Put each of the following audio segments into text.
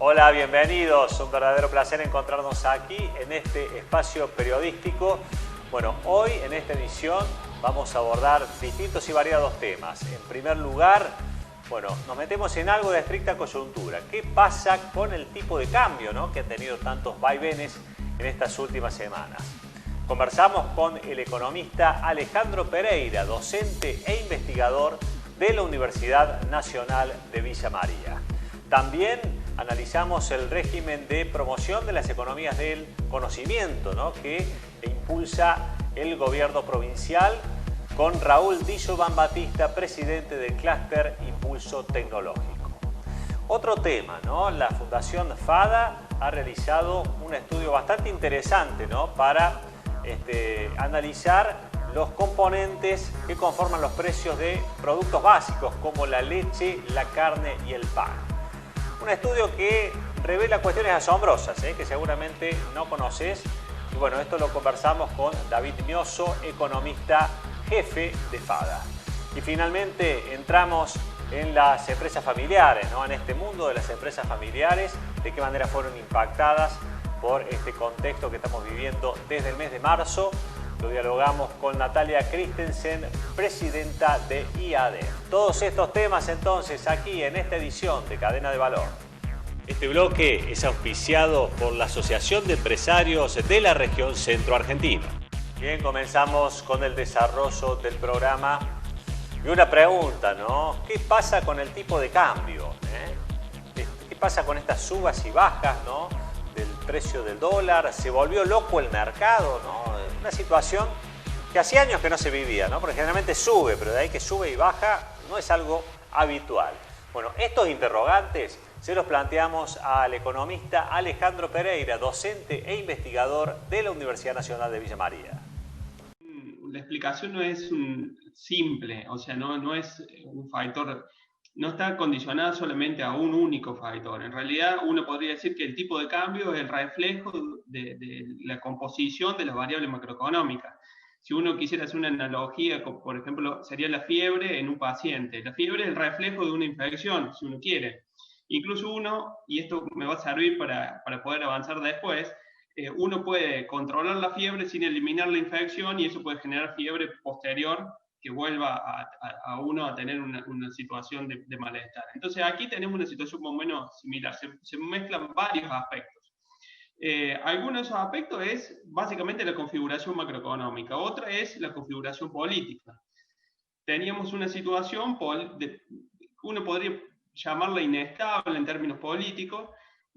Hola, bienvenidos. Un verdadero placer encontrarnos aquí en este espacio periodístico. Bueno, hoy en esta edición vamos a abordar distintos y variados temas. En primer lugar, bueno, nos metemos en algo de estricta coyuntura. ¿Qué pasa con el tipo de cambio, ¿no?, que ha tenido tantos vaivenes en estas últimas semanas? Conversamos con el economista Alejandro Pereira, docente e investigador de la Universidad Nacional de Villa María. También analizamos el régimen de promoción de las economías del conocimiento, ¿no?, que impulsa el gobierno provincial, con Raúl Dillo Bambatista, presidente del Clúster Impulso Tecnológico. Otro tema, ¿no? La Fundación FADA ha realizado un estudio bastante interesante, ¿no?, para analizar los componentes que conforman los precios de productos básicos como la leche, la carne y el pan. Un estudio que revela cuestiones asombrosas, que seguramente no conoces. Y bueno, esto lo conversamos con David Mioso, economista jefe de FADA. Y finalmente entramos en las empresas familiares, ¿no?, en este mundo de las empresas familiares, de qué manera fueron impactadas por este contexto que estamos viviendo desde el mes de marzo. Lo dialogamos con Natalia Christensen, presidenta de IAD. Todos estos temas entonces aquí en esta edición de Cadena de Valor. Este bloque es auspiciado por la Asociación de Empresarios de la Región Centro Argentina. Bien, comenzamos con el desarrollo del programa. Y una pregunta, ¿no? ¿Qué pasa con el tipo de cambio? ¿Qué pasa con estas subas y bajas, ¿no?, del precio del dólar? Se volvió loco el mercado, ¿no? Una situación que hacía años que no se vivía, ¿no? Porque generalmente sube, pero de ahí que sube y baja no es algo habitual. Bueno, estos interrogantes se los planteamos al economista Alejandro Pereira, docente e investigador de la Universidad Nacional de Villa María. La explicación no es simple, o sea, no es un factor, no está condicionada solamente a un único factor. En realidad, uno podría decir que el tipo de cambio es el reflejo de la composición de las variables macroeconómicas. Si uno quisiera hacer una analogía, por ejemplo, sería la fiebre en un paciente. La fiebre es el reflejo de una infección, si uno quiere. Incluso uno, y esto me va a servir para poder avanzar después, uno puede controlar la fiebre sin eliminar la infección y eso puede generar fiebre posterior que vuelva a uno a tener una situación de malestar. Entonces aquí tenemos una situación más o menos similar, se mezclan varios aspectos. Algunos de esos aspectos es básicamente la configuración macroeconómica, otra es la configuración política. Teníamos una situación, uno podría llamarla inestable en términos políticos,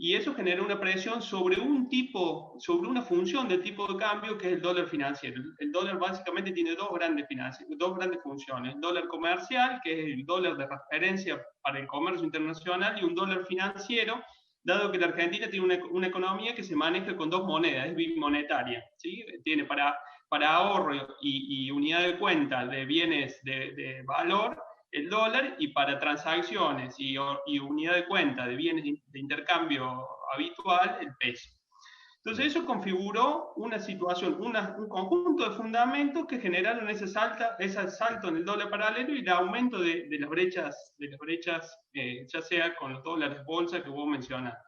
y eso genera una presión sobre una función del tipo de cambio que es el dólar financiero. El dólar básicamente tiene dos grandes funciones. El dólar comercial, que es el dólar de referencia para el comercio internacional, y un dólar financiero, dado que la Argentina tiene una economía que se maneja con dos monedas, es bimonetaria, ¿sí? Tiene para ahorro y unidad de cuenta de bienes de valor el dólar, y para transacciones y unidad de cuenta de bienes de intercambio habitual, el peso. Entonces eso configuró una situación, un conjunto de fundamentos que generaron ese salto en el dólar paralelo y el aumento de las brechas, ya sea con los dólares bolsa que vos mencionaste.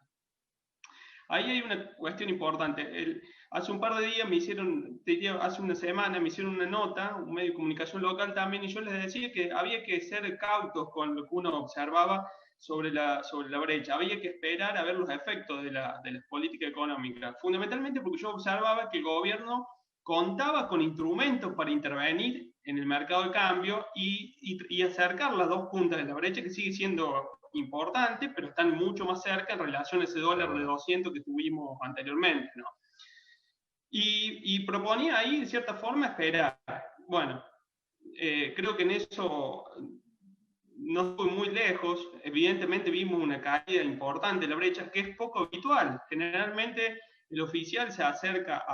Ahí hay una cuestión importante. Hace un par de días hace una semana me hicieron una nota, un medio de comunicación local también, y yo les decía que había que ser cautos con lo que uno observaba sobre la brecha. Había que esperar a ver los efectos de las políticas económicas. Fundamentalmente porque yo observaba que el gobierno contaba con instrumentos para intervenir en el mercado de cambio y acercar las dos puntas de la brecha, que sigue siendo importante, pero están mucho más cerca en relación a ese dólar de 200 que tuvimos anteriormente, ¿no? Y proponía ahí, de cierta forma, esperar. Bueno, creo que en eso no fue muy lejos. Evidentemente vimos una caída importante de la brecha, que es poco habitual. Generalmente el oficial se acerca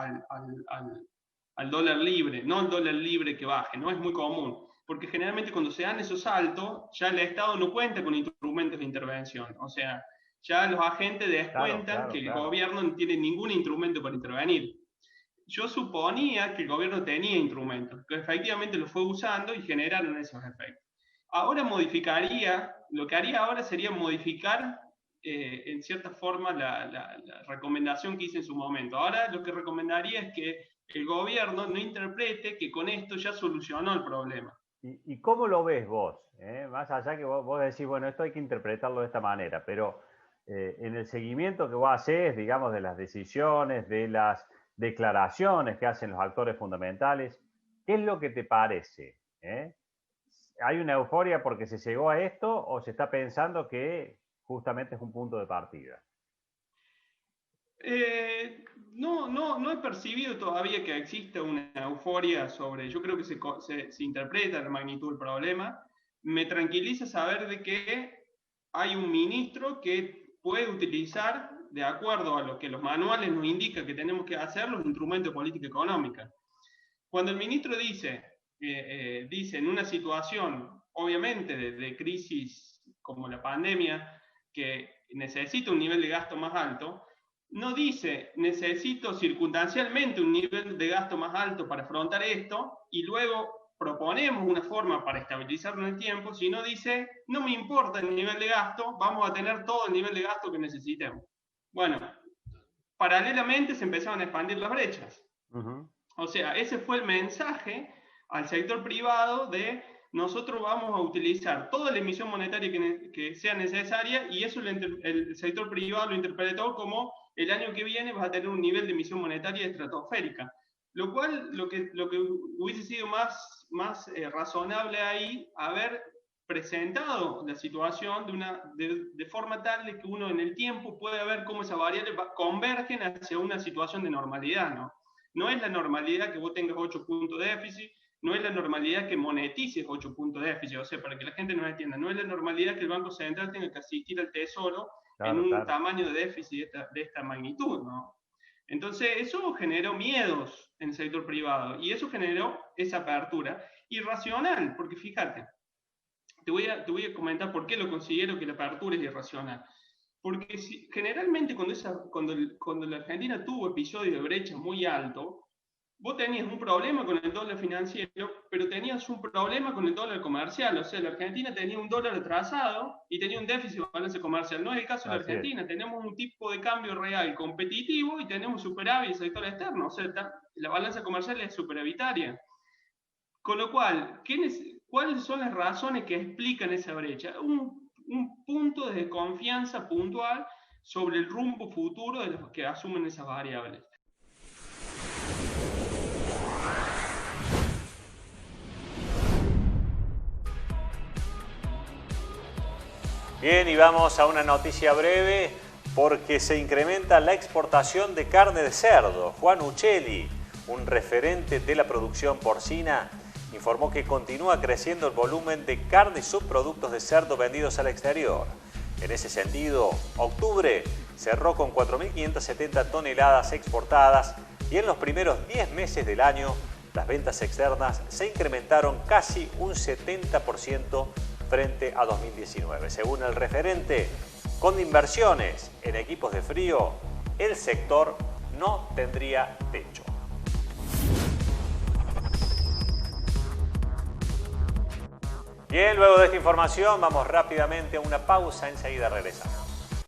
al dólar libre, no al dólar libre que baje, no es muy común. Porque generalmente cuando se dan esos saltos, ya el Estado no cuenta con instrumentos de intervención. O sea, ya los agentes descuentan que el gobierno no tiene ningún instrumento para intervenir. Yo suponía que el gobierno tenía instrumentos, que efectivamente lo fue usando y generaron esos efectos. Ahora lo que haría ahora sería modificar en cierta forma la recomendación que hice en su momento. Ahora lo que recomendaría es que el gobierno no interprete que con esto ya solucionó el problema. ¿Y cómo lo ves vos? Más allá que vos decís, bueno, esto hay que interpretarlo de esta manera, pero en el seguimiento que vos hacés, digamos, de las decisiones, de las declaraciones que hacen los actores fundamentales, ¿qué es lo que te parece? ¿Hay una euforia porque se llegó a esto o se está pensando que justamente es un punto de partida? No he percibido todavía que exista una euforia sobre, yo creo que se interpreta la magnitud del problema. Me tranquiliza saber de que hay un ministro que puede utilizar, de acuerdo a lo que los manuales nos indican que tenemos que hacer, los instrumentos de política económica. Cuando el ministro dice en una situación, obviamente, de crisis como la pandemia, que necesita un nivel de gasto más alto, no dice necesito circunstancialmente un nivel de gasto más alto para afrontar esto y luego proponemos una forma para estabilizarlo en el tiempo, sino dice no me importa el nivel de gasto, vamos a tener todo el nivel de gasto que necesitemos. Bueno, paralelamente se empezaron a expandir las brechas. O sea, ese fue el mensaje al sector privado de nosotros vamos a utilizar toda la emisión monetaria que sea necesaria y eso el sector privado lo interpretó como el año que viene vas a tener un nivel de emisión monetaria estratosférica. Lo cual, lo que hubiese sido más razonable ahí, haber presentado la situación de forma tal de que uno en el tiempo pueda ver cómo esas variables convergen hacia una situación de normalidad, ¿no? No es la normalidad que vos tengas 8 puntos de déficit, no es la normalidad que monetices 8 puntos de déficit, o sea, para que la gente nos entienda, no es la normalidad que el Banco Central tenga que asistir al Tesoro en un tamaño de déficit de esta magnitud, ¿no? Entonces, eso generó miedos en el sector privado y eso generó esa apertura irracional, porque fíjate, te voy a comentar por qué lo considero que la apertura es irracional. Porque generalmente cuando la Argentina tuvo episodios de brecha muy alto, vos tenías un problema con el dólar financiero, pero tenías un problema con el dólar comercial. O sea, la Argentina tenía un dólar atrasado y tenía un déficit de balance comercial. No es el caso de la Argentina. Tenemos un tipo de cambio real competitivo y tenemos superávit en el sector externo. O sea, la balanza comercial es superavitaria. Con lo cual, ¿cuáles son las razones que explican esa brecha? Un punto de desconfianza puntual sobre el rumbo futuro de los que asumen esas variables. Bien, y vamos a una noticia breve porque se incrementa la exportación de carne de cerdo. Juan Uccelli, un referente de la producción porcina, informó que continúa creciendo el volumen de carne y subproductos de cerdo vendidos al exterior. En ese sentido, octubre cerró con 4.570 toneladas exportadas y en los primeros 10 meses del año las ventas externas se incrementaron casi un 70% frente a 2019. Según el referente, con inversiones en equipos de frío, el sector no tendría techo. Bien, luego de esta información vamos rápidamente a una pausa, enseguida regresamos.